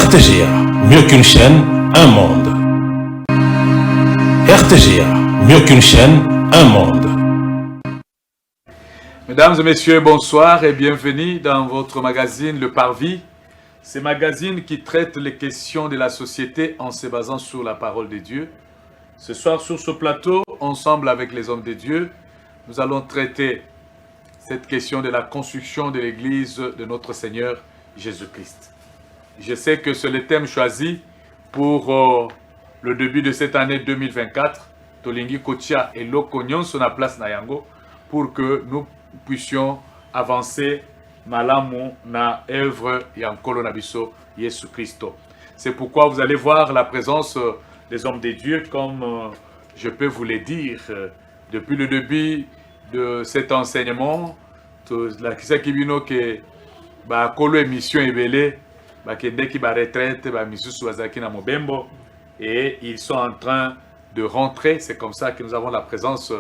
RTGA, mieux qu'une chaîne, un monde. RTGA, mieux qu'une chaîne, un monde. Mesdames et messieurs, bonsoir et bienvenue dans votre magazine Le Parvis. Ce magazine qui traite les questions de la société en se basant sur la parole de Dieu. Ce soir sur ce plateau, ensemble avec les hommes de Dieu, nous allons traiter cette question de la construction de l'église de notre Seigneur Jésus-Christ. Je sais que c'est le thème choisi pour le début de cette année 2024. Tolingi Kotia et Lokonion sont à place Nayango pour que nous puissions avancer malamu na œuvre yankolo nabiso Yesu Christo. C'est pourquoi vous allez voir la présence des hommes de Dieu, comme je peux vous le dire depuis le début de cet enseignement. La kisa kibino que ba kolo émission ebele ba kende ki ba retraite ba misusu wazaki na mobembo et ils sont en train de rentrer. C'est comme ça que nous avons la présence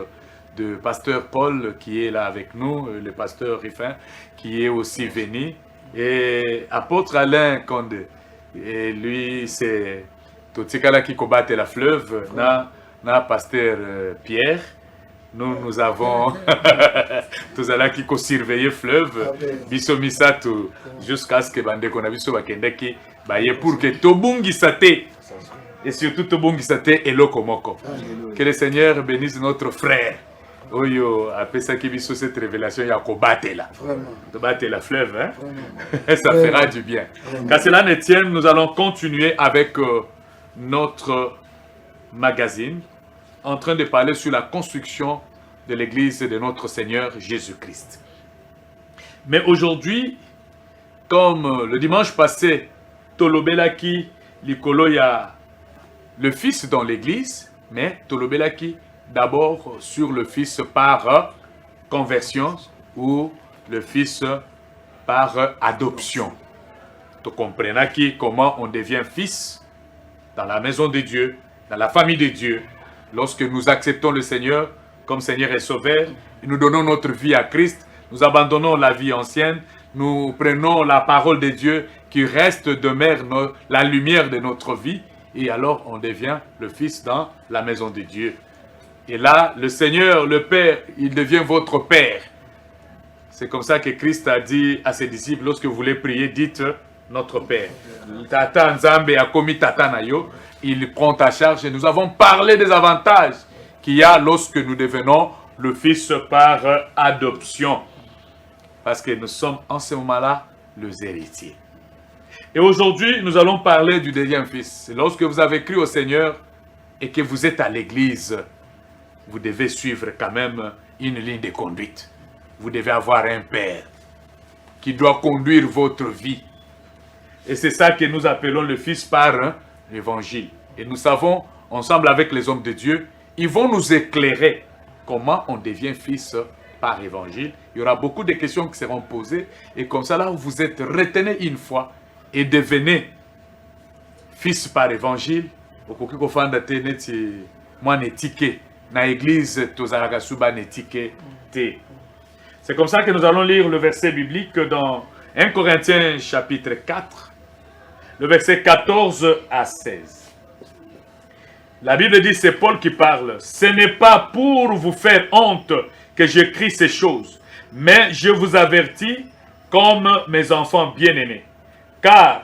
de pasteur Paul qui est là avec nous, le pasteur Riffin qui est aussi venu, et apôtre Alain Condé. Et lui, c'est Totikala qui combat la fleuve, na pasteur Pierre. Nous avons tous là qui surveillent fleuve, biso misato jusqu'à ce que bande qu'on a biso bakendeki baye pour que tobungi sate et surtout tobungi sate et lokomoko. Que le Seigneur bénisse notre frère. Oyo, après ça qui vit sur cette révélation, il y a qu'au battre là. De battre la fleuve, hein? Ça fera du bien. Qu'à cela ne tienne, nous allons continuer avec notre magazine, en train de parler sur la construction de l'église de notre Seigneur Jésus-Christ. Mais aujourd'hui, comme le dimanche passé, Tolobelaki, Likolo, il y a le fils dans l'église, mais Tolobelaki, d'abord sur le fils par conversion ou le fils par adoption. Tu comprends comment on devient fils dans la maison de Dieu, dans la famille de Dieu. Lorsque nous acceptons le Seigneur comme Seigneur et Sauveur, nous donnons notre vie à Christ, nous abandonnons la vie ancienne, nous prenons la parole de Dieu qui reste demeure la lumière de notre vie, et alors on devient le fils dans la maison de Dieu. Et là, le Seigneur, le Père, il devient votre Père. C'est comme ça que Christ a dit à ses disciples, lorsque vous voulez prier, dites notre Père. Tata Nzambe a commis Tata Nayo, il prend ta charge et nous avons parlé des avantages qu'il y a lorsque nous devenons le Fils par adoption. Parce que nous sommes en ce moment-là les héritiers. Et aujourd'hui, nous allons parler du deuxième Fils. Lorsque vous avez cru au Seigneur et que vous êtes à l'église, vous devez suivre quand même une ligne de conduite. Vous devez avoir un Père qui doit conduire votre vie. Et c'est ça que nous appelons le Fils par l'Évangile. Et nous savons, ensemble avec les hommes de Dieu, ils vont nous éclairer comment on devient fils par Évangile. Il y aura beaucoup de questions qui seront posées. Et comme ça, là, vous êtes retenus une fois et devenez fils par Évangile. C'est comme ça que nous allons lire le verset biblique dans 1 Corinthiens chapitre 4, le verset 14 à 16. La Bible dit, c'est Paul qui parle. Ce n'est pas pour vous faire honte que j'écris ces choses, mais je vous avertis comme mes enfants bien-aimés. Car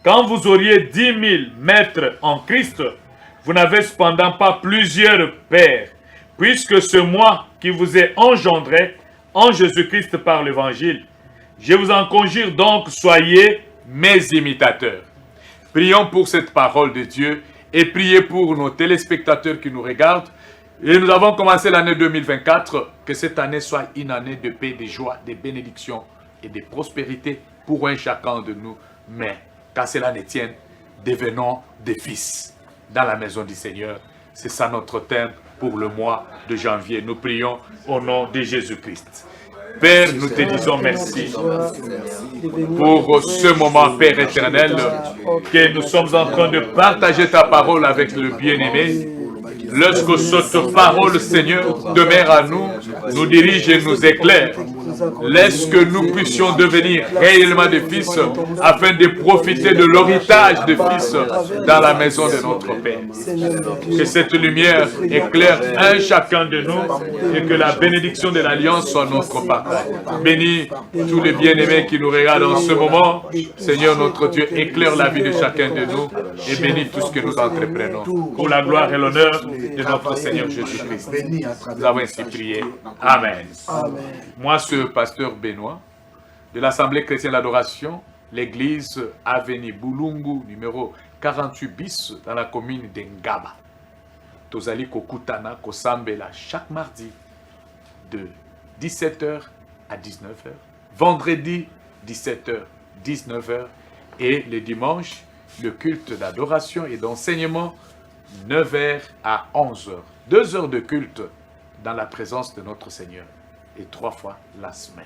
quand vous auriez 10 000 maîtres en Christ, vous n'avez cependant pas plusieurs pères, puisque c'est moi qui vous ai engendré en Jésus-Christ par l'Évangile. Je vous en conjure donc, soyez mes imitateurs. Prions pour cette parole de Dieu et priez pour nos téléspectateurs qui nous regardent. Et nous avons commencé l'année 2024, que cette année soit une année de paix, de joie, de bénédiction et de prospérité pour un chacun de nous. Mais, qu'à cela ne tienne, devenons des fils dans la maison du Seigneur. C'est ça notre thème pour le mois de janvier. Nous prions au nom de Jésus-Christ. Père, nous te disons merci pour ce moment, Père éternel, que nous sommes en train de partager ta parole avec le bien-aimé. Lorsque cette parole, Seigneur, demeure à nous, nous dirige et nous éclaire. Laisse que nous puissions devenir réellement des fils afin de profiter de l'héritage des fils dans la maison de notre Père. Que cette lumière éclaire un chacun de nous et que la bénédiction de l'Alliance soit notre partage. Bénis tous les bien-aimés qui nous regardent en ce moment. Seigneur notre Dieu, éclaire la vie de chacun de nous et bénis tout ce que nous entreprenons. Pour la gloire et l'honneur de notre Seigneur Jésus-Christ. Nous avons ainsi prié. Amen. Moi, ce pasteur Benoît, de l'Assemblée chrétienne d'adoration, l'église Avenue Bulungu, numéro 48 bis, dans la commune d'Engaba. Tozali Kokutana, Kosambela, chaque mardi, de 17h à 19h. Vendredi, 17h, 19h. Et le dimanche, le culte d'adoration et d'enseignement, 9h à 11h. 2 heures de culte dans la présence de notre Seigneur. Et 3 fois la semaine.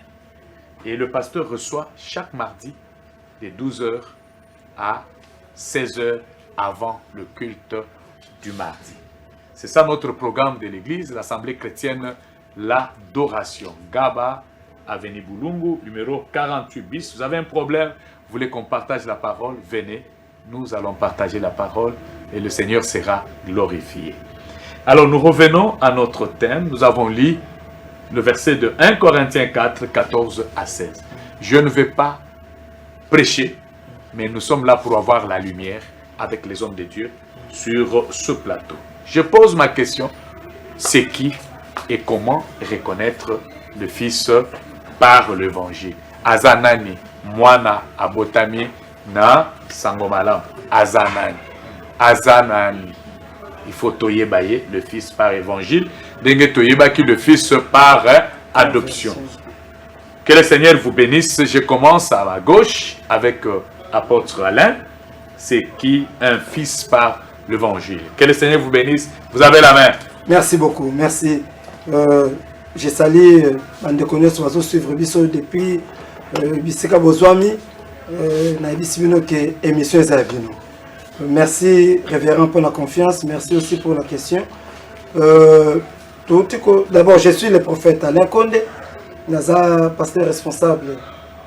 Et le pasteur reçoit chaque mardi de 12h à 16h avant le culte du mardi. C'est ça notre programme de l'église, l'Assemblée chrétienne, l'adoration. Gaba, Avenue Bulungu, numéro 48 bis. Vous avez un problème, vous voulez qu'on partage la parole, venez, nous allons partager la parole et le Seigneur sera glorifié. Alors nous revenons à notre thème, nous avons lu le verset de 1 Corinthiens 4, 14 à 16. Je ne vais pas prêcher, mais nous sommes là pour avoir la lumière avec les hommes de Dieu sur ce plateau. Je pose ma question, c'est qui et comment reconnaître le Fils par l'évangile? Azanani, Mwana, Abotami, na Sangomalam. Azanani. Il faut toyebaye le Fils par évangile, dengue toyebaki le Fils par adoption. Que le Seigneur vous bénisse. Je commence à ma gauche avec apôtre Alain. C'est qui un fils par l'évangile? Que le Seigneur vous bénisse. Vous avez la main. Merci beaucoup. Merci. Je salue Bandekone Soazo suivre Bisso depuis Biseka Bozwami. Na Bisibino que émission Zabino. Merci révérend pour la confiance. Merci aussi pour la question. D'abord, je suis le prophète Alain Condé. Naza, pasteur responsable,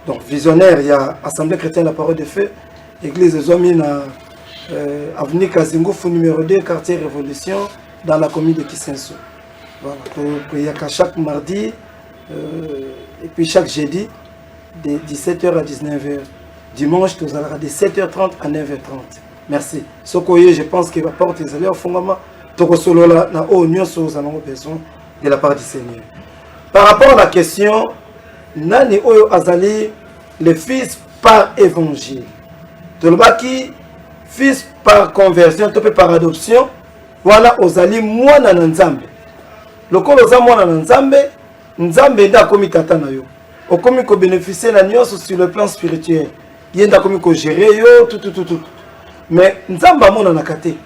donc visionnaire, il y a Assemblée chrétienne la parole de feu, église de Zomina, avenue Kazingoufou numéro 2, quartier Révolution, dans la commune de Kisenso. Voilà, il y a chaque mardi, et puis chaque jeudi, de 17h à 19h. Dimanche, nous allons de 7h30 à 9h30. Merci. Sokoye, je pense qu'il va porter les alliés au fondement, Tokosolola, na haut union sur nous besoin de la part du Seigneur. Par rapport à la question, Nani Oyo Azali, le fils par évangile. Tolbaki, fils par conversion, par adoption, voilà Ozali Mwana Nzambe. Le Koloza Mwana Nzambe, Nzambe da komi tata na yo. Okomi ko bénéficier la nuance sur le plan spirituel. Yenda komi ko gérer yo, tout. Mais Nzamba Mwana nakate.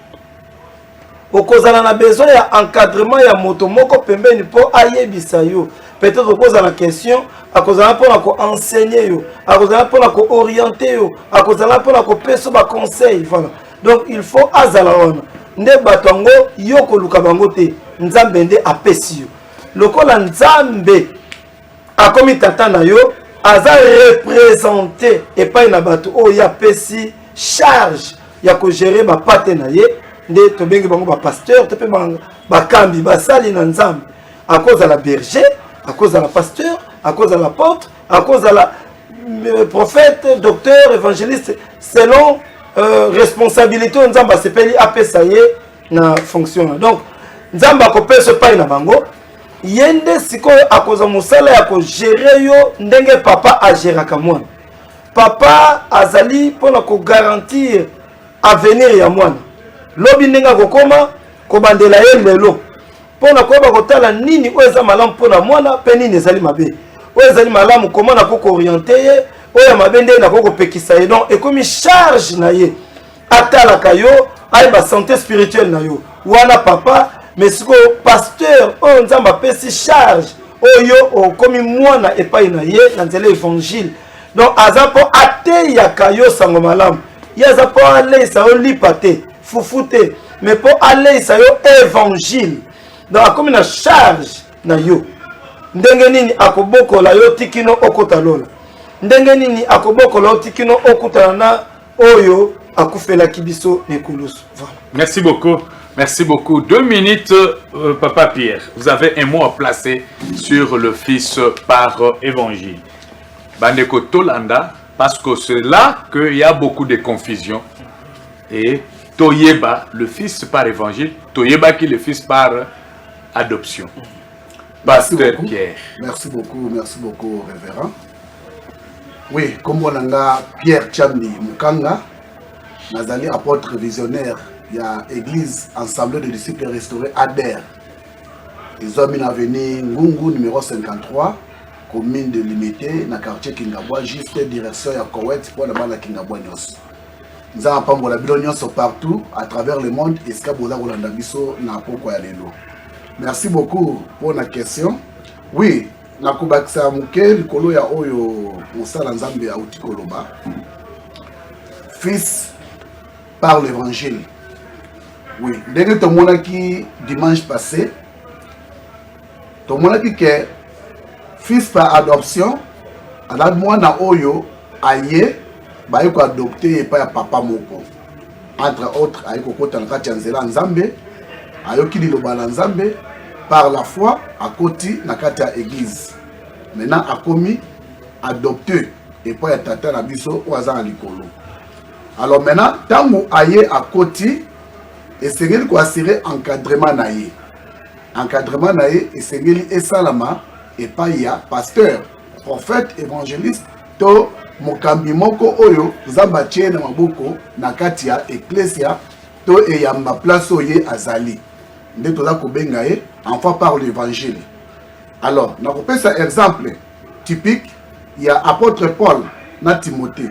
Okozala na besoin ya encadrement ya moto moko pembeni po ayebisa yo. Peut-être okoza la question, akozala pona ko enseigner yo, akozala pona ko orienter yo, akozala pona ko peso ba conseil, voilà. Donc il faut azala wana. Nde batango yo ko luka bango te, Nzambe nde apesi yo. Lokola Nzambe akomi tata na yo, aza représenter et pas na bato o ya pesi charge ya ko gérer ba pate na ye. Nde tobengi bango ba pasteur, tope ba kambi ba sali na Nzambe. À cause de la berger, à cause de la pasteur, à cause de l'apôtre, à cause de la prophète, docteur, évangéliste, selon responsabilité Nzamba sepeli apesaye na fonction. Donc Nzamba ko pese pa na bango, yende sikoyo à cause de musala ya ko gérer yo ndenge papa a gérer ka mwana. Papa azali pona ko garantir avenir ya mwana. Lobi ndenga kokoma ko bandela ye lelo. Pona ko ba kotala nini oza malamu pona mwana pe nini ezali mabe. Oza malamu comment na ko orienter ye, oya mabe nde na ko pekisa ye. Donc ekomi charge na ye. Atala kayo ay ba santé spirituelle na yo. Wana papa mais siko pasteur o Nzamba pesi charge oyo okomi mwana epai na ye na nzela évangile. Donc azapo ate ya kayo sango malamu. Yazapo ale sa o lipate. Foufoute, mais pour aller ça yo évangile. Donc comme une charge na yo. ndenge nini akobokola yo tikino okota lola ndenge nini akobokola yo tikino okutana na oyo akufelaki biso nekulusu. Voilà. Merci beaucoup. Merci beaucoup. 2 minutes, Papa Pierre. Vous avez un mot à placer sur le Fils par évangile. Bandeko Tolanda, parce que c'est là qu'il y a beaucoup de confusion. Et Toyeba, le Fils par évangile, Toyeba qui est le Fils par adoption. Pasteur Pierre. Merci beaucoup, révérend. Oui, comme on a Pierre Tchamni Mukanga, Nazali apôtre visionnaire, il y a Église Assemblée de disciples restaurés ADER. Ils ont mis l'avenue Ngungu numéro 53, commune de Limité, dans le quartier Kingabwa, juste direction à Koweït pour la bande Kingabwa Nyos. Nous avons pas la Nyos partout, à travers le monde, et ce qu'il y a Rolanda Bisso, n'a pas Lelo. Merci beaucoup pour la question. Oui, nakubakisa muke likolo ya oyo mosala nzambe ya utikoloba. Fils par l'évangile. Oui, dès que tout le monde qui dimanche passé, tout le monde qui est fils par adoption, alors moi na oyo aye ba yoko adopté et pas papa moko. Entre autres ayeko kota na kati ya nzela nzambe, ayoki liloba na nzambe par la foi à côté na kati ya église. Maintenant a commis adopté et pas tata na biso ou azan likolo. Alors maintenant tango aye à côté et c'est lui qui assurer encadrement naïe. Encadrement naïe et c'est lui et salama et pas ya pasteur, prophète, évangéliste to mokambi moko oyo zamba tie na maboko na kati ya ecclesia to e ya ma place oye azali. Nde toza ko benga e enfin par l'évangile. Alors, na kopesa exemple typique, il y a apôtre Paul na Timothée.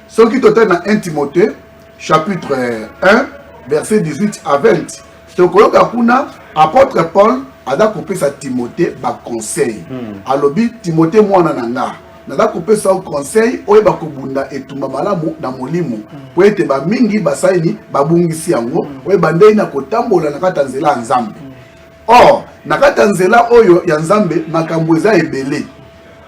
Ce qui total dans 1 Timothée chapitre 1 verset 18 à 20. Donc, apôtre Paul a coupé sa Timothée ba conseil. Alobi Timothée mwana nanga. Nada coupé sa conseil oye ba kobunda etumba malamu na molimo. Po ete ba mingi basaini babungisi yango oye bandei na kotambola na kata nzela nzambe. Or, na kata nzela oyo ya nzambe makambo eza ebele.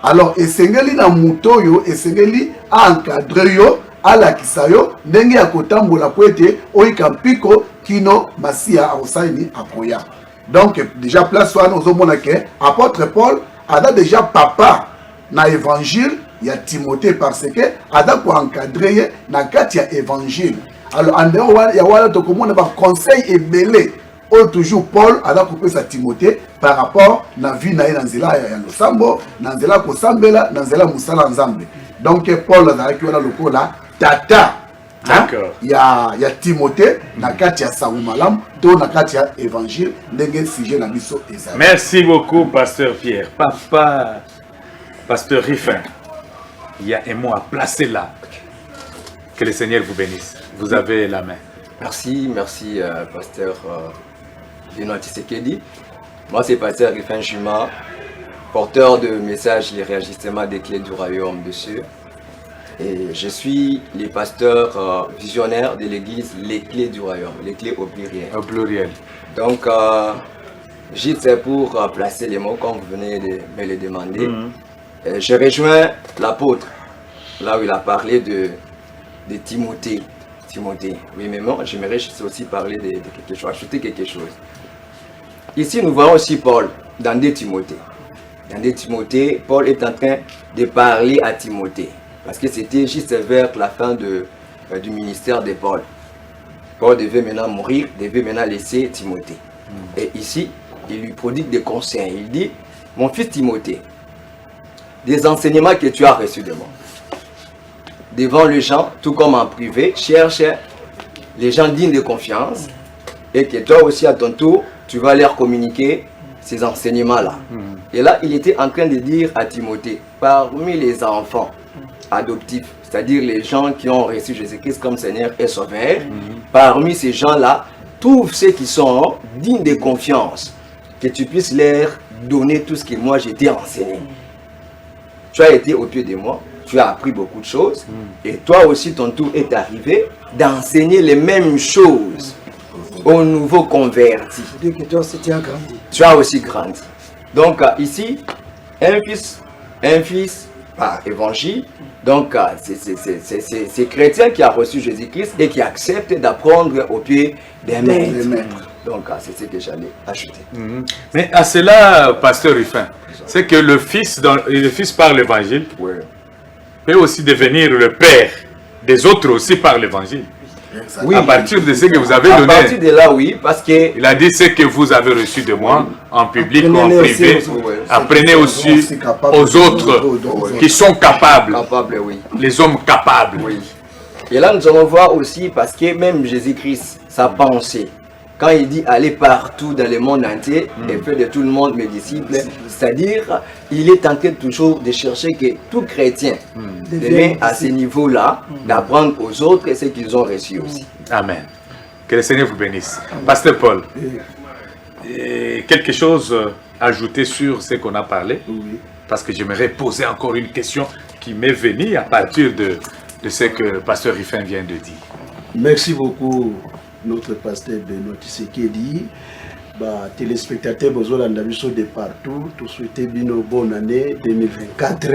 Alors, esengeli na muto yo esengeli a encadrer yo alakisa yo ndenge ya kotambola po ete oyika mpiko kino masia akosaini akoya. Donc déjà place wana ozomona ke apôtre Paul ada déjà papa na évangile ya Timothée parce que ada ko encadrer na kati ya évangile. Alors en dehors ya wala to komona ba conseil ebele o toujours Paul ada couper sa Timothée par rapport na vie na na nzela ya losambo na nzela ko sambela na nzela musala nzambe. Donc Paul ada ki wala lokola tata. D'accord. Il y a Timothée, na kati ya Saoumalam, to na kati ya évangile, ndenge sujet na biso ezali. Merci beaucoup, Pasteur Pierre. Papa, Pasteur Riffin, il y a un mot à placer là. Que le Seigneur vous bénisse. Vous avez la main. Merci, Pasteur Benoît Tshisekedi. Moi, c'est Pasteur Riffin Juma, porteur de messages et réajustements des clés du royaume de Dieu. Et je suis le pasteur visionnaire de l'église Les Clés du Royaume, les clés au pluriel. Au pluriel. Donc, c'est pour placer les mots comme vous venez de me les demander. Je rejoins l'apôtre, là où il a parlé de Timothée. Oui, mais moi, j'aimerais aussi parler de quelque chose, ajouter quelque chose. Ici, nous voyons aussi Paul dans 2 Timothée. Dans 2 Timothée, Paul est en train de parler à Timothée. Parce que c'était juste vers la fin du ministère de Paul. Paul devait maintenant mourir, devait maintenant laisser Timothée. Et ici, il lui prodigue des conseils. Il dit, mon fils Timothée, des enseignements que tu as reçus de moi, devant les gens, tout comme en privé, cherche les gens dignes de confiance et que toi aussi à ton tour, tu vas leur communiquer ces enseignements-là. Et là, il était en train de dire à Timothée, parmi les enfants adoptifs, c'est-à-dire les gens qui ont reçu Jésus-Christ comme Seigneur et Sauveur, parmi ces gens-là, trouve ceux qui sont dignes de confiance, que tu puisses leur donner tout ce que moi j'ai été enseigné. Tu as été au pied de moi, tu as appris beaucoup de choses, et toi aussi ton tour est arrivé d'enseigner les mêmes choses aux nouveaux convertis. Tu as aussi grandi. Tu as aussi grandi. Donc ici, un fils par évangile. Donc, c'est chrétien qui a reçu Jésus-Christ et qui accepte d'apprendre au pied des maîtres. Donc, c'est ce que j'allais ajouter. Mais à cela, pasteur Ruffin, c'est que le fils par l'évangile peut aussi devenir le père des autres aussi par l'évangile. Oui, à partir de ce que vous avez donné. À partir de là, oui, parce que... Il a dit ce que vous avez reçu de moi, en public ou en privé. Apprenez aussi aux autres qui sont capables. Les hommes capables. Oui. Et là, nous allons voir aussi, parce que même Jésus-Christ, sa pensée, quand il dit aller partout dans le monde entier et faire de tout le monde mes disciples, c'est-à-dire, il est en train toujours de chercher que tout chrétien devienne à ce niveau-là, d'apprendre aux autres ce qu'ils ont reçu aussi. Amen. Que le Seigneur vous bénisse. Pasteur Paul, quelque chose à ajouter sur ce qu'on a parlé? Parce que j'aimerais poser encore une question qui m'est venue à partir de ce que Pasteur Ruffin vient de dire. Merci beaucoup, notre pasteur Benoît Tshisekedi. Téléspectateurs de partout, tout souhaiter une bonne année 2024.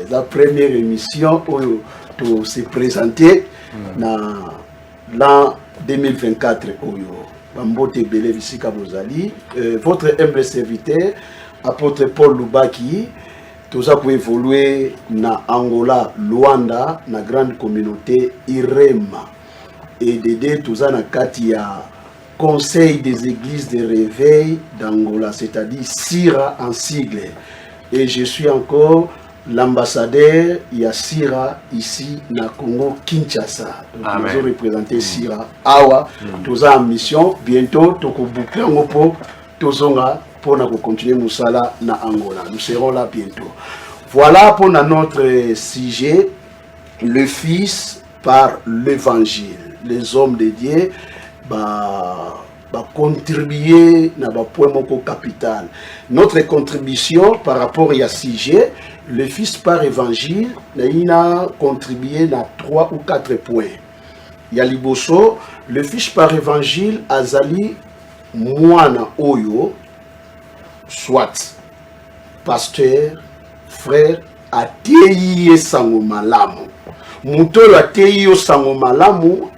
La première émission où se présenter dans l'an 2024. Votre humble serviteur, apôtre Paul Lubaki, tout ça pour évoluer na Angola, Luanda, na grande communauté Irema. Et d'aider tout ça na Katia. Conseil des églises de réveil d'Angola, c'est-à-dire SIRA en sigle. Et je suis encore l'ambassadeur Yassira ici na Congo Kinshasa. Donc nous avons représenté SIRA Awa, tous en mission. Bientôt, Tokobouklé Ngopo, Tozonga pour continuer Moussala na Angola. Nous serons là bientôt. Voilà pour notre sujet, le Fils par l'évangile. Les hommes de Dieu. Contribuer à un point capital. Notre contribution par rapport à ce sujet, le Fils par évangile, il a contribué à 3 ou 4 points. Il y a Liboso, le Fils par évangile, Azali, Moana Oyo, soit pasteur, frère, Ateye Sango Malamu. Moutolo Ateye Sango Malamu,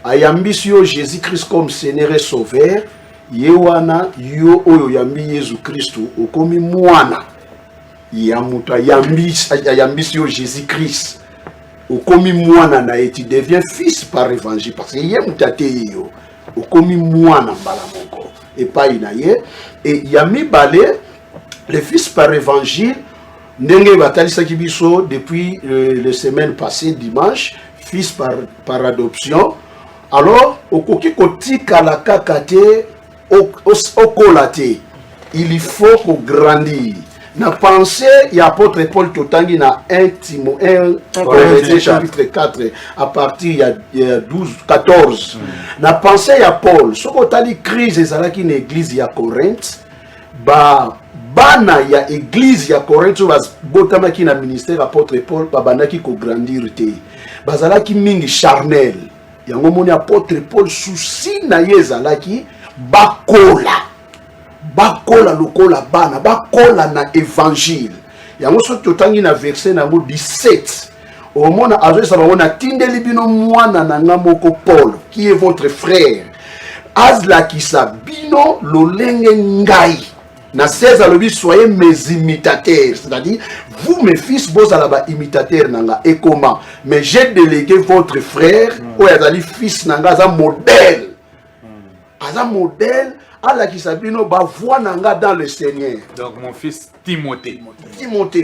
ayambisio Jésus-Christ comme Seigneur et Sauveur, yewana yo oyo yambi Yesu Christ okomi mwana ya muto ayambisio Jésus-Christ okomi mwana na tu deviens fils par évangile parce que ye mutate yo okomi mwana mbala moko et pas inaye et yami balé le fils par évangile ndenge batalisaki biso depuis les semaines passées dimanche fils par adoption. Alors, au koki kotika la kakate au kolate, il faut qu'on grandisse. Na pensée, il y a apôtre Paul Totangi na 1 Corinthiens chapitre 4 à partir il y a 12 14. Na pensée il y a Paul, ce qu'on a dit crise ezalaki na église ya Corinthe, bana ya église ya Corinthe botamaki na ministère apôtre Paul babandaki ko grandir te. Bazalaki mingi charnel. Yango moni apôtre Paul souci na yezalaki bakola lokola bana bakola na évangile. Yango so totangi na verset na 17. Au mona azosa bana tindeli bino mwana na ngamoko Paul qui est votre frère. Azla kisa bino lolenge ngai. Na 16 alobi soyez mes imitateurs, c'est-à-dire vous mes fils vous allez ba imitateurs nanga et comment mais j'ai délégué votre frère ou azali fils nanga za modèle. Aza modèle ala ki sabino ba voix nanga dans le Seigneur. Donc mon fils Timothée,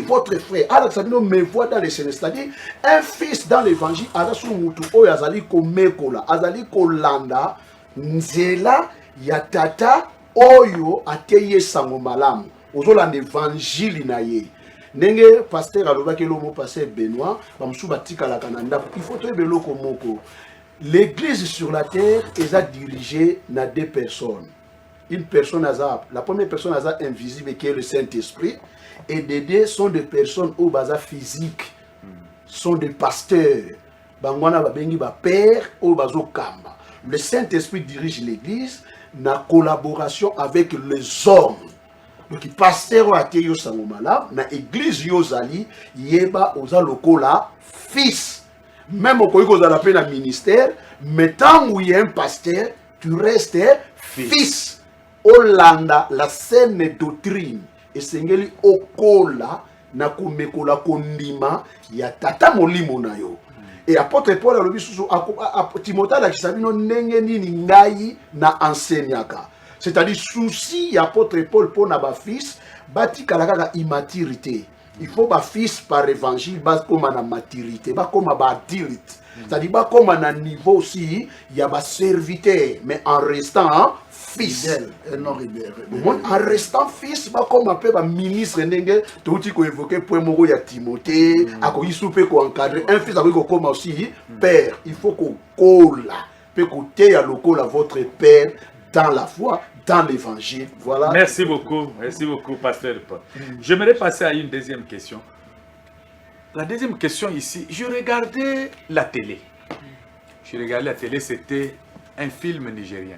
votre frère, ala sabino me voix dans le Seigneur, c'est-à-dire un fils dans l'évangile ala su mutu o azali ko mekola, azali ko landa nzela ya tata Oyo ateye sango malamu ozolanda évangile na ye ndenge pasteur alobaki lomo pasteur Benoît bamusu batika la kananda il faut te beloko moko l'église sur la terre est dirigée na 2 personnes. Une personne la première personne invisible qui est le Saint-Esprit et les 2 sont des personnes au basa physique sont des pasteurs bangwana babengi ba père au bazo kamba. Le Saint-Esprit dirige l'église na collaboration avec les hommes. donc pasteur oyo atie yo sango malamu na église yo ozali yeba oza lokola fils. Même okoki kozala mpe na ministère, mais ntango ye un pasteur tu restes fils. Olanda la saine doctrine esengeli okola na komekola kondima ya tata molimo na yo. Et apôtre Paul alobi susu Timothée alakisa bino ndenge nini ngai na enseignaka. C'est-à-dire souci ya apôtre Paul pour na ba fils batikala kaka immaturité. Il faut ba fils par évangile bas comme na maturité, ba comme ba adulte. C'est-à-dire ba comme na niveau aussi il y a ba serviteur mais en restant fils. En restant fils, comme un peu ministre, tout ce qu'on évoquait pour moi, il y a Timothée, à quoi il soupe qu'on encadre. Un fils, avec comme aussi père. Il faut qu'on colle, peut côté à local à votre père dans la foi, dans l'évangile. Voilà. Merci beaucoup, pasteur Paul. J'aimerais passer à une deuxième question. La deuxième question ici, je regardais la télé. C'était un film nigérien.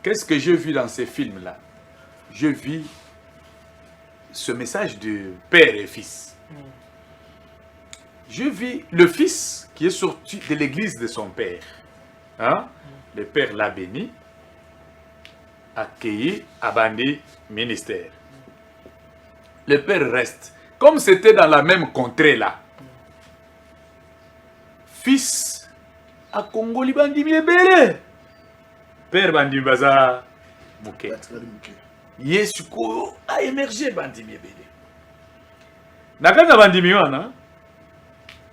Qu'est-ce que j'ai vu dans ces films-là? Je vis ce message de père et fils. Je vis le fils qui est sorti de l'église de son père. Hein? Le père l'a béni, accueilli, abandonné, ministère. Le père reste. Comme c'était dans la même contrée là. Fils à Congo Libandimi Ebele. Père Bandimi Baza Mouké. Yesuko a émergé Bandimi Ebele. Nakanga Bandimi wana,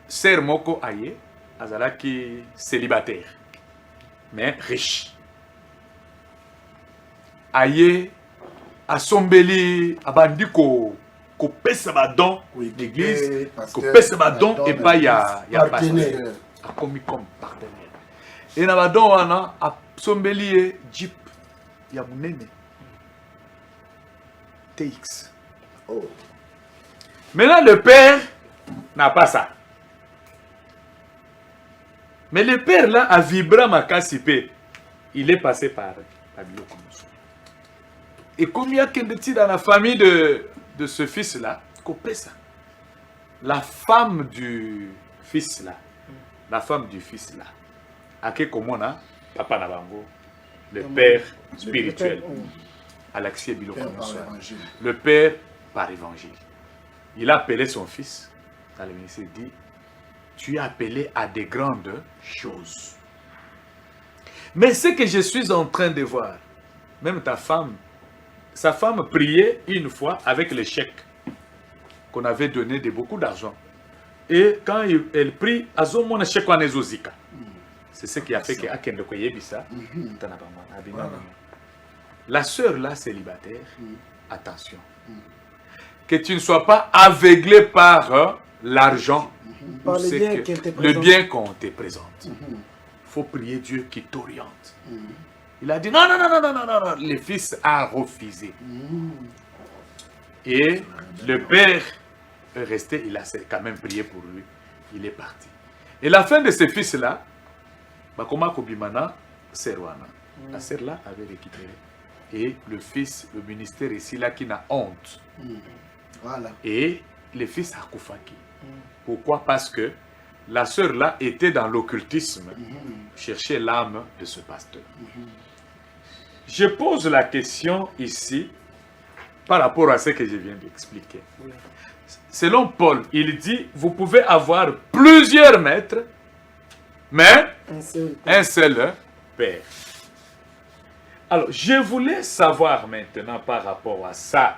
Sœur Moko Aye, azalaki célibataire, mais riche. Aye, asombeli, abandiko, ko pesa ba don l'église, ko pesa ba don et pas ya partenaire. A commis comme partenaire. Et na ba don wana, asombeli Jeep, ya munene. TX. Oh. Maintenant, le père n'a pas ça. Mais le père là a vibré ma cassipé. Il est passé par Biloko. Et combien de dans la famille de ce fils là, copé ça. La femme du fils là, à qui comme on a, papa Nabango, le père spirituel, Alexis Biloko. Le père par évangile. Il a appelé son fils, dans le ministère, il dit, tu es appelé à des grandes choses. Mais ce que je suis en train de voir, même ta femme, sa femme priait une fois avec le chèque qu'on avait donné de beaucoup d'argent. Et quand elle prie, c'est ce qui a fait que la sœur là célibataire, attention. Que tu ne sois pas aveuglé par l'argent, le bien qu'on te présente. Il faut prier Dieu qui t'oriente. Il a dit non. Le fils a refusé. Et le père est resté, il a quand même prié pour lui. Il est parti. Et la fin de ce fils-là, Bakoma Kobimana, Serwana. La sœur là avait récupéré. Et le fils, le ministère ici là qui n'a honte. Voilà. Et le fils a Koufaki. Pourquoi? Parce que la sœur là était dans l'occultisme, cherchait l'âme de ce pasteur. Je pose la question ici par rapport à ce que je viens d'expliquer. Selon Paul, il dit, vous pouvez avoir plusieurs maîtres, mais un seul père. Alors, je voulais savoir maintenant par rapport à ça,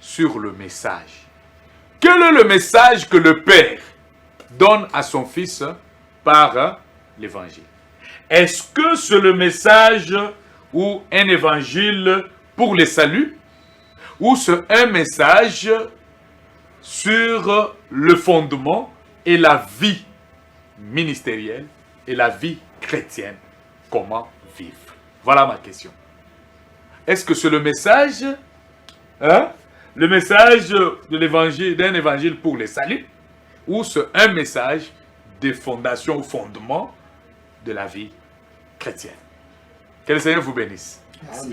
sur le message. Quel est le message que le Père donne à son Fils par l'évangile? Est-ce que c'est le message ou un évangile pour le salut? Ou c'est un message sur le fondement et la vie ministérielle et la vie chrétienne? Comment vivre? Voilà ma question. Est-ce que c'est le message, le message de l'évangile, d'un évangile pour le salut, ou c'est un message de fondation ou fondement de la vie chrétienne? Que le Seigneur vous bénisse.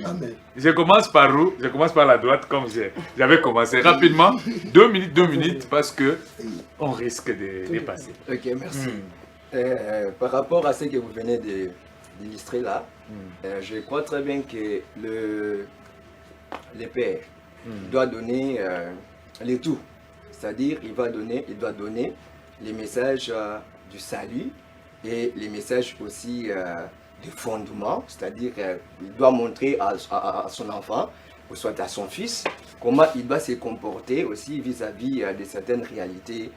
Amen. Je commence par où? Je commence par la droite comme j'avais commencé. Rapidement, 2 minutes, parce que on risque de passer. Ok, merci. Par rapport à ce que vous venez d'illustrer là, je crois très bien que le père doit donner le tout. C'est-à-dire, il doit donner les messages du salut et les messages aussi de fondement. C'est-à-dire, il doit montrer à son enfant, ou soit à son fils, comment il doit se comporter aussi vis-à-vis de certaines réalités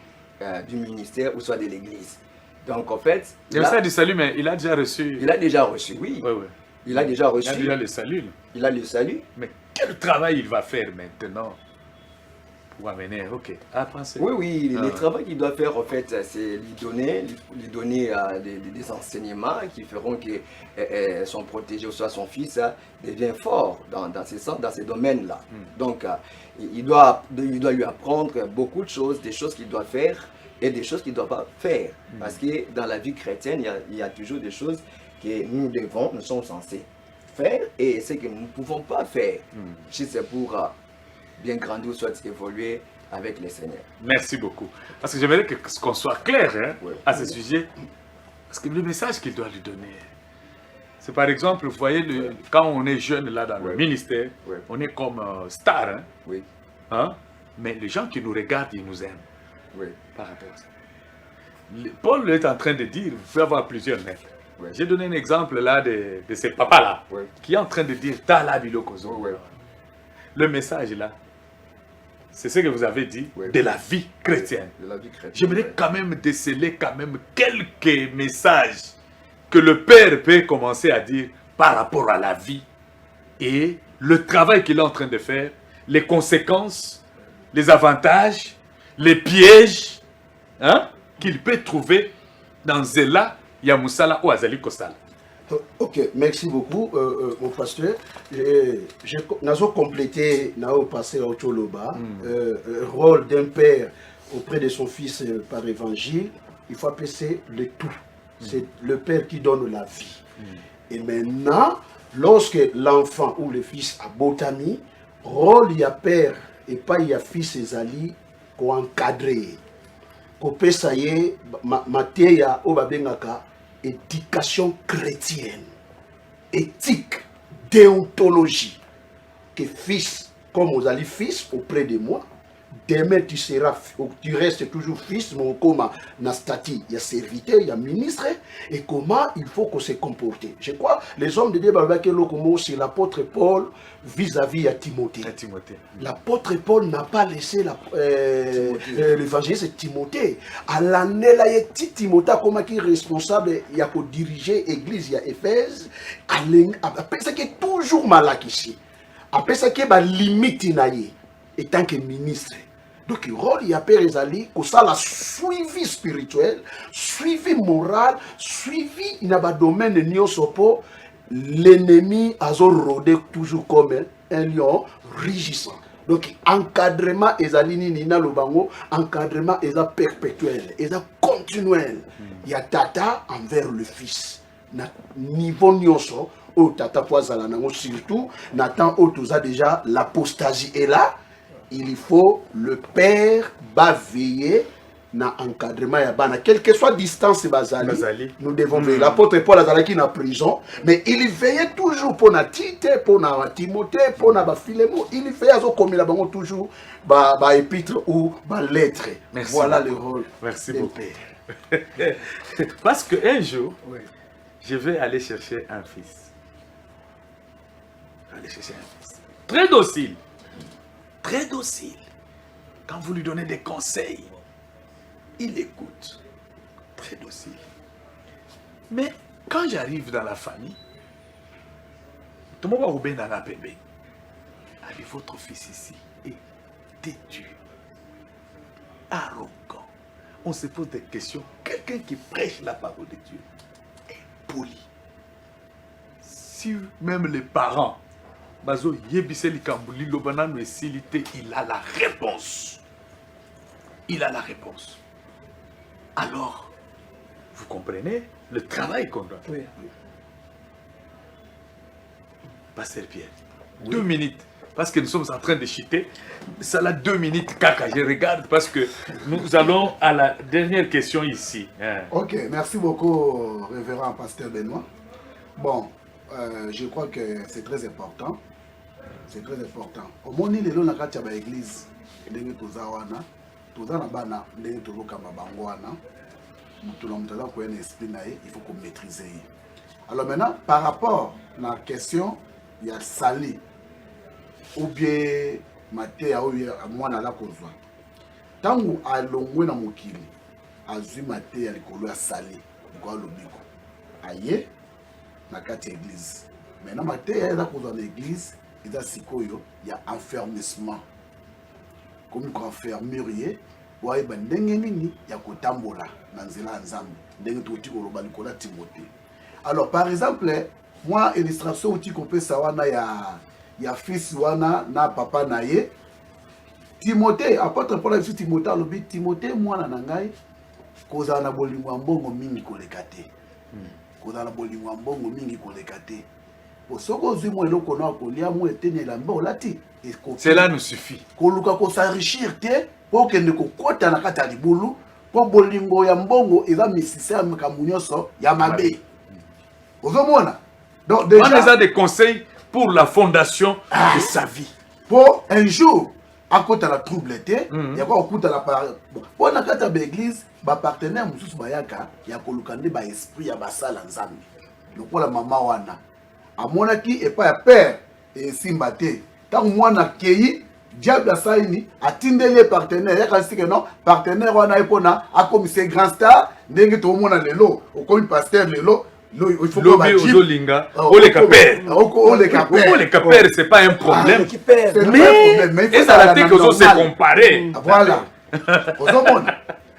du ministère ou soit de l'église. Donc, en fait... Le message du salut, mais il a déjà reçu. Il a déjà reçu, oui. Oui. Il a déjà reçu. Il a le salut. Il a le salut. Mais quel travail il va faire maintenant pour amener, ok, à penser. Oui, le travail qu'il doit faire, en fait, c'est lui donner des enseignements qui feront que son protégé, ou soit son fils, devient fort dans ces domaines-là. Donc, il doit lui apprendre beaucoup de choses, des choses qu'il doit faire et des choses qu'il ne doit pas faire. Parce que dans la vie chrétienne, il y a toujours des choses que nous sommes censés faire et ce que nous ne pouvons pas faire. Si c'est pour bien grandir, soit évoluer avec les Seigneurs. Merci beaucoup. Parce que j'aimerais qu'on soit clair à ce sujet. Parce que le message qu'il doit lui donner, c'est par exemple, vous voyez, quand on est jeune là dans le ministère, on est comme star. Mais les gens qui nous regardent, ils nous aiment. Par rapport à ça. Paul est en train de dire, vous pouvez avoir plusieurs maîtres. J'ai donné un exemple là de ce papa-là, qui est en train de dire, Tala Bilokozo. Le message là, c'est ce que vous avez dit, de la vie chrétienne. J'aimerais quand même déceler quelques messages que le Père peut commencer à dire par rapport à la vie et le travail qu'il est en train de faire, les conséquences, les avantages, les pièges qu'il peut trouver dans Zela, Yamusala ou Azali Kosala. Ok, merci beaucoup, mon pasteur. Nous avons complété, nous avons passé au Choloba, rôle d'un père auprès de son fils par évangile. Il faut appeler le tout. C'est le père qui donne la vie. Et maintenant, lorsque l'enfant ou le fils a botami, rôle il y a père et pas il y a fils et zali qu'on encadrer. Qu'on peut ça y est, matéya au babengaka. Éducation chrétienne, éthique, déontologie, que fils, comme vous allez fils auprès de moi, demain tu restes toujours fils, mais comme na statut, il y a serviteur, il y a ministre, et comment il faut qu'on se comporte. Je crois, les hommes de Dieu, c'est l'apôtre Paul vis-à-vis à Timothée. L'apôtre Paul n'a pas laissé l'évangéliste Timothée. À l'année là, il y a Timothée comme qui est responsable, il y a pour diriger l'église, il y a Éphèse, après ça qui est toujours malak ici. Après ça qui est limite et tant que ministre. Donc, le rôle, il y a Père Ezali, que ça la suivi spirituel, suivi moral, suivi, il y a un domaine de sopo, l'ennemi a rodé toujours comme un lion rugissant. Donc, encadrement Ezali Nina Lobango, encadrement est perpétuel, est continuel. Il y a tata envers le fils. Niveau nyoso, au tata poisala nango surtout, Nathan Otoza déjà l'apostasie est là. Il faut le père va veiller na encadrement ya bana quelle que soit distance bazali. Nous devons veiller. L'apôtre Paul azalaki na prison mais il veillait toujours pour na Tite, pour na Timothée, pour na ba Philémon, il veillait azo comme la bango toujours ba épître ou ba lettre. Voilà le rôle. Merci beaucoup. Parce que un jour je vais aller chercher un fils. Très docile. Très docile. Quand vous lui donnez des conseils, il écoute. Très docile. Mais quand j'arrive dans la famille, tout le monde va dans la bébé. Allez, votre fils ici est têtu, arrogant. On se pose des questions. Quelqu'un qui prêche la parole de Dieu est poli. Si même les parents, Bazo Yebiseli Kambuli Lobanan et Silité, il a la réponse. Il a la réponse. Alors, vous comprenez le travail qu'on doit faire. Pasteur Pierre, 2 minutes. Parce que nous sommes en train de chuter. Ça là 2 minutes, caca. Je regarde parce que nous allons à la dernière question ici. Hein. Ok, merci beaucoup, révérend Pasteur Benoît. Bon, je crois que c'est très important. C'est très important. Au moins, il est là dans l'église. Il est là il faut qu'on maîtrise. Alors maintenant, par rapport à la question, il y a Sali. Ou bien Maté ou moi na la kozwa. Tangu alongwe na mokili. Azui Maté alikolo ya Sali. Kwa lobiko. Aye na kati église. Maintenant Maté ya la kozwa na église, eza sikoyo ya enfermissement. Comme ko enfermerier, wa ba ndenge nini ya kotambola na nzela ya Nzambe. Ndenge toti ko loba likola Timothée. Alors par exemple, moi illustration outil qu'on peut savoir na ya fils wana na papa na ye Timothée apôtre Paul fils Timothée alobi Timothée mwana na ngai kozala na bolingo ya mbongo mingi koleka te kozala na bolingo ya mbongo mingi koleka te po soko ozwi mo eloko na kolia mo etenela mbo olati cela nous suffit koluka ko s'enrichir te po kende ko kota na kata libulu po bolingo ya mbongo eza misisa makambo nyonso ya mabe ozomona donc déjà on a des conseils pour la fondation de sa vie. Pour un jour, à côté de la trouble, il y a quoi au côté de la parole. Pour la carte de l'église, ma partenaire, Moussous Bayaka, il y a colocandé par esprit, il y a bassal ensemble. Donc pour la maman wana, à mon aki et pas à père et simbaté. Tant moi na kei, diable a saini, a tindé les partenaires, il y a que non, partenaire wana epona, a comme c'est grand star, n'est-ce tout le monde a le lot, au comme pasteur le lot. Il faut Lobby Ozolinga, Olekaper. Olekaper, c'est pas un problème. Mais et ça la tête que se comparer. Voilà.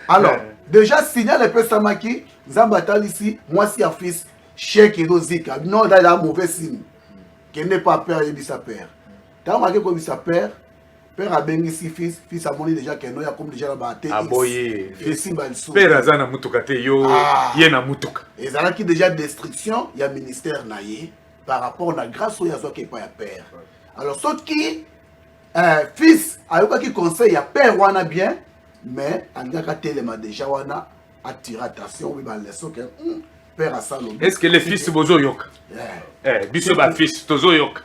Alors, déjà, signal un peu Samaki, Zambatal ici, moi si un fils, chèque et dosika. Non, là, il a un mauvais signe. Qui n'est pas père, il dit sa père. Tant que comme sa père, père a bien ici, fils a moni déjà qu'il y a comme déjà la bataille. Ah boy, fils, père a zana mutuka te yo, yena mutuka. Et ça qui déjà destruction, il y a ministère naïe par rapport à la grâce au yazo qui est pas ya père. Alors sauf qui fils a eu qui conseil ya père wana bien, mais en gars tellement déjà wana attire attention oui ba leçon que père a ça. Est-ce que les fils bozo yok? Biso ba fils tozo yok.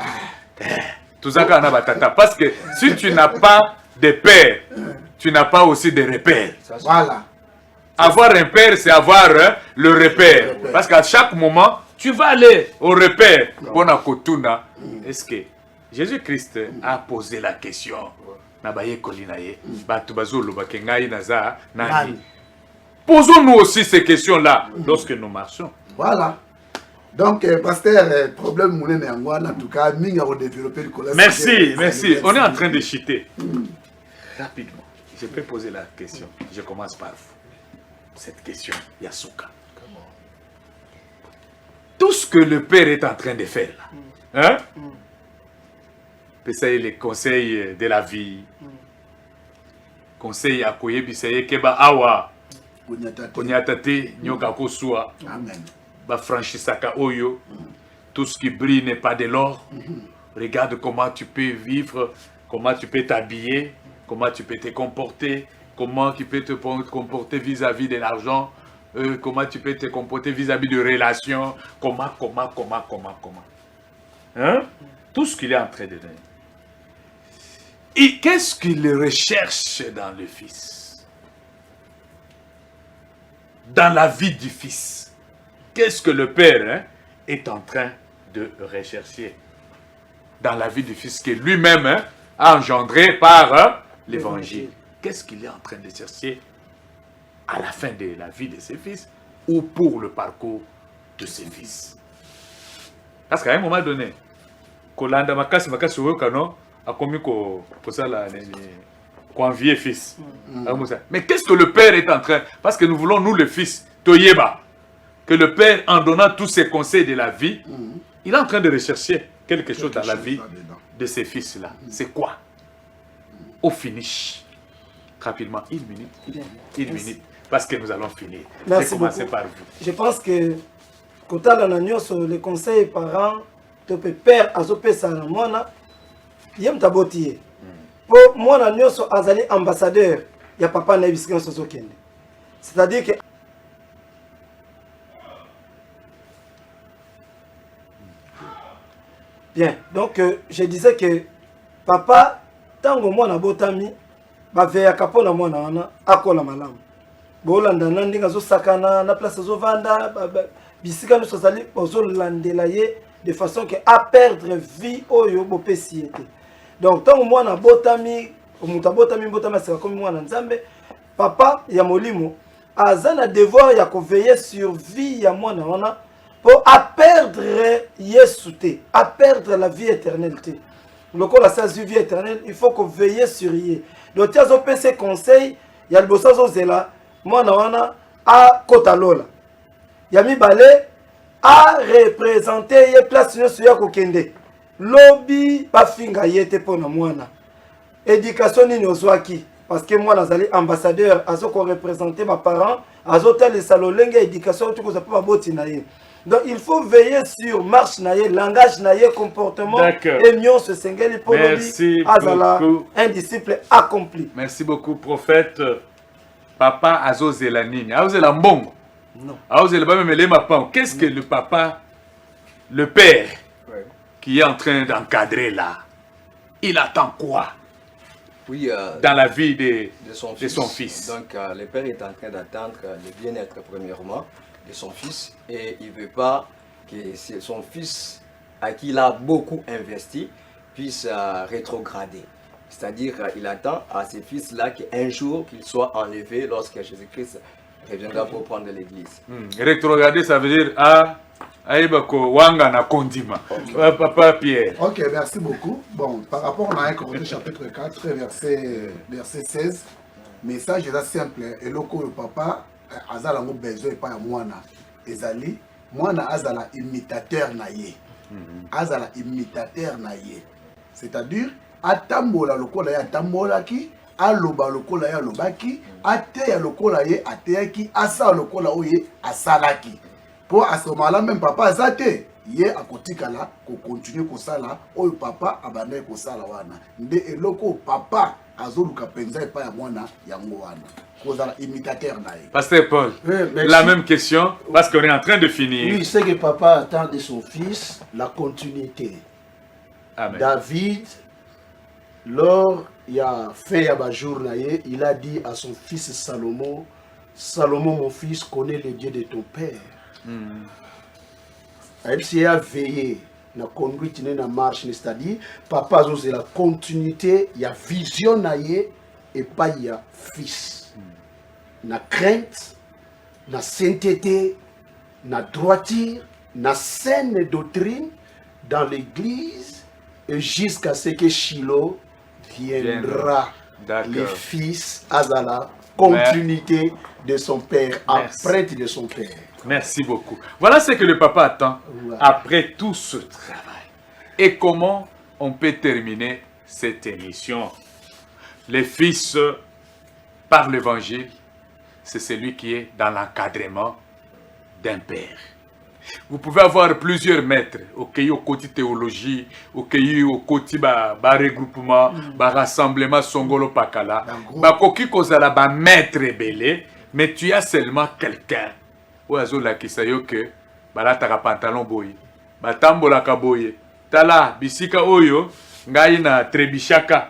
Parce que si tu n'as pas de père, tu n'as pas aussi de repères. Voilà. Avoir un père, c'est avoir le repère. Parce qu'à chaque moment, tu vas aller au repère. Est-ce que Jésus-Christ a posé la question? Posons-nous aussi ces questions-là lorsque nous marchons. Voilà. Donc, pasteur, problème mounen en tout cas, nous avons développé le collège. Merci, merci. On est en train de chuter. Rapidement, je peux poser la question. Je commence par vous. Cette question, Yasuka. Tout ce que le père est en train de faire là, hein? C'est les conseils de la vie. Conseil à Koyebisaye Keba Awa. Konyatate Nyoka Kosua. Amen. Franchissaka Oyo, tout ce qui brille n'est pas de l'or. Regarde comment tu peux vivre, comment tu peux t'habiller, comment tu peux te comporter, comment tu peux te comporter vis-à-vis de l'argent, comment tu peux te comporter vis-à-vis de relations, comment. Hein? Tout ce qu'il est en train de donner. Et qu'est-ce qu'il recherche dans le Fils? Dans la vie du Fils. Qu'est-ce que le Père est en train de rechercher dans la vie du Fils que lui-même a engendré par l'Évangile? Qu'est-ce qu'il est en train de chercher à la fin de la vie de ses fils ou pour le parcours de ses fils? Parce qu'à un moment donné, Kolanda Makasi Kano a commis convier fils. Mais qu'est-ce que le Père est en train? Parce que nous voulons, nous, le Fils, Toyeba. Que le Père, en donnant tous ses conseils de la vie, il est en train de rechercher quelque chose dans la vie de ses fils-là. C'est quoi? Au finish, rapidement, une minute, parce que nous allons finir. Merci Je vais commencer beaucoup. par vous. Je pense que, quand on a les conseils parents, to pe père azopesa na mwana ye mtaboti ye po mwana nyonso azali ambassadeur ya papa na bisika nyonso azokende. C'est-à-dire que bien, donc je disais que papa tango mwana botami baveyaka mpona mwana wana akola malamu bolandana ndenge azosakana na place azovanda bisika nyonso azali ozolandela ye de façon que a perdre vie oyo bopesi ye te. Donc tango mwana botami moto abotami aseka komi mwana nzambe, papa ya molimo aza na devoir ya koveiller sur vie ya mwana wana pour à perdre Yesu te, à perdre la vie éternelle te. Lokola sa vie éternelle, il faut qu'on veille sur ye. Donc tu as opé conseils, il y a le bossa zela, mwana wana a kota lola. Yami balé a représenté ye place nyonso ya kokende. Lobby ba finga yete pona mwana. Éducation nini ozwaki parce que moi nazali ambassadeur azoko représenter ma parents, azota les salolenge éducation tu ko za pa boti na ye. Donc il faut veiller sur marche naie, langage naie, comportement et mion se sengeli pour lui azala un disciple accompli. Merci beaucoup prophète. Papa azozela nini? Azozela mbongo. Non. Azozela ba memele mapan. Qu'est-ce que le papa, le père qui est en train d'encadrer là, il attend quoi? Oui, dans la vie de son fils. Donc le père est en train d'attendre le bien-être premièrement de son fils et il ne veut pas que son fils, à qui il a beaucoup investi, puisse rétrograder. C'est-à-dire qu'il attend à ce fils-là qu'un jour qu'il soit enlevé lorsque Jésus-Christ reviendra pour prendre l'église. Rétrograder, ça veut dire Wanga na kondima. Papa Pierre. Ok, merci beaucoup. Bon, par rapport à 1 Corinthiens chapitre 4, verset 16, message est simple. Et le papa, azala ngo besoin pas ya mwana. Ezali, mwana azala imitateur na ye. Azala imitateur na ye. C'est-à-dire, atambola lokola ya tambolaki, aloba lokola ya lobaki, ateya lokola ye ateyaki, asa lokola oye asalaki. Pour à ce moment-là, même papa azate, ye akotikala ko continue ko sala, oyo papa abane ko sala wana. Nde eloko papa azoluka penza epa ya mwana yango wana. Kozala imitateur na ye. Pasteur Paul, la même question, parce qu'on est en train de finir. Oui, c'est que papa attend de son fils la continuité. Amen. David, lors il a fait Yabajour naye, il a dit à son fils Salomon, Salomon mon fils, connais le Dieu de ton père. Il a veillé na conduite na marche, c'est-à-dire papa c'est la continuité, il y a vision naye et pas il y a fils. Na crainte, na sainteté, na droiture, na saine doctrine dans l'église et jusqu'à ce que Shiloh viendra. Le fils Azala, continuité de son père, apprenti de son père. Merci beaucoup. Voilà ce que le papa attend après tout ce travail. Et comment on peut terminer cette émission? Le fils, par l'évangile, c'est celui qui est dans l'encadrement d'un père. Vous pouvez avoir plusieurs maîtres, au côté théologie, au côté regroupement, rassemblement Songolo Pakala, maître belé, mais tu as seulement quelqu'un. Oazo la kisayo que balataka pantalon boye, batambola kaboye, tala bisika oyo ngai na trebishaka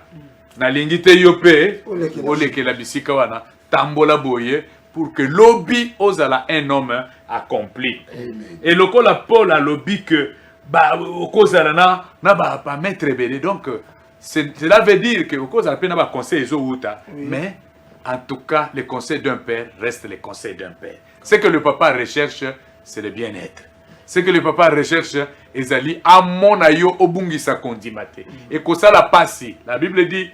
na lingite yope oleke la bisika wana tambola boye pour que lobby ozala un homme accompli. Amen. Et lokola Paul a lobby que ba okozala na ba maître belé, donc cela veut dire que okozala pe na ba conseil ezouta, mais en tout cas, le conseil d'un père reste le conseil d'un père. Ce que le papa recherche, c'est le bien-être. Ce que le papa recherche, ezali amonayo obungisa kondimate. Et que ça la passe. La Bible dit,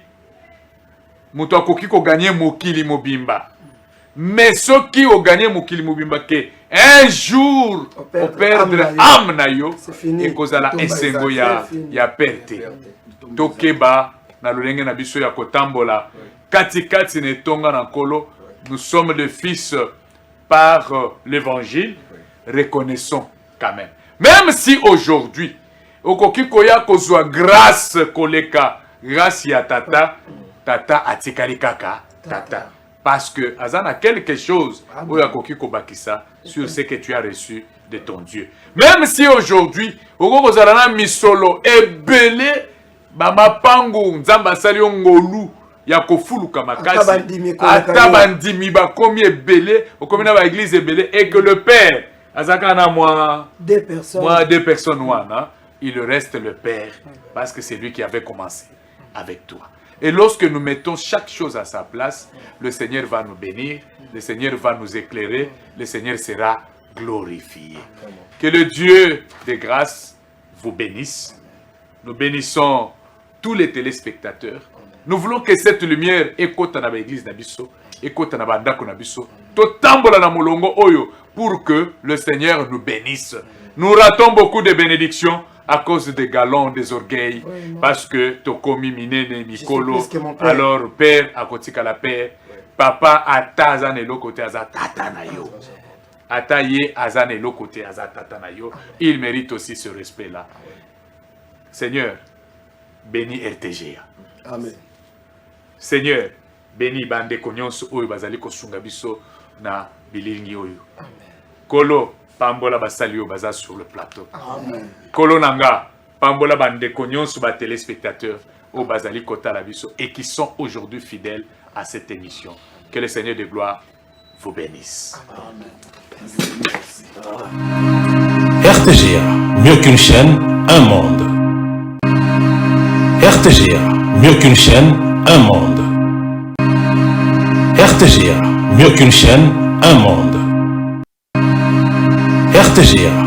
muto akoki ko gagner mokili mobimba. Mais ceux qui ont gagné mokili mobimba que un jour au perdre âme nayo et que ça la esengo ya perte. Tokeba na lolenge na biso ya kotambola. Kati kati ne tonga na kolo, nous sommes des fils par l'évangile, reconnaissons quand même. Même si aujourd'hui, okoki koya kozwa grâce koleka grâce ya tata tata atikali kaka tata parce que azana quelque chose oyo akoki kobakisa sur ce que tu as reçu de ton Dieu. Même si aujourd'hui okokozala na misolo ebele bamapangu nzamba asali yo ngolu ya kofuluka makasi ata bandimi bakomi ebele okomi na baeglise ebele et que le père azaka na moi deux personnes wana il reste le père parce que c'est lui qui avait commencé avec toi. Et lorsque nous mettons chaque chose à sa place, le Seigneur va nous bénir, le Seigneur va nous éclairer, le Seigneur sera glorifié. Que le Dieu de grâce vous bénisse. Nous bénissons tous les téléspectateurs. Nous voulons que cette lumière écoute dans l'église d'Abisso, écoute dans Bandako d'Abisso, totambola na molongo oyo, pour que le Seigneur nous bénisse. Nous ratons beaucoup de bénédictions à cause des galons, des orgueils, parce que Tokomi Minene Mikolo, alors père à côté la père, papa ata azanelo côté azatata na yo. Ataye azanelo côté azatata na yo. Il mérite aussi ce respect-là. Seigneur, bénis RTGA. Amen. Seigneur, bénis bande konyonso oyo bazali kosunga biso na bilingi oyo. Kolo pambola basali oyo baza sur le plateau. Amen. Kolo nanga pambola bande konyonso ba téléspectateurs oyo bazali kotala biso et qui sont aujourd'hui fidèles à cette émission. Que le Seigneur de gloire vous bénisse. Amen. RTGA, mieux qu'une chaîne, un monde. RTGA, mieux qu'une chaîne, un monde. RTGA, mieux qu'une chaîne, un monde. RTGA.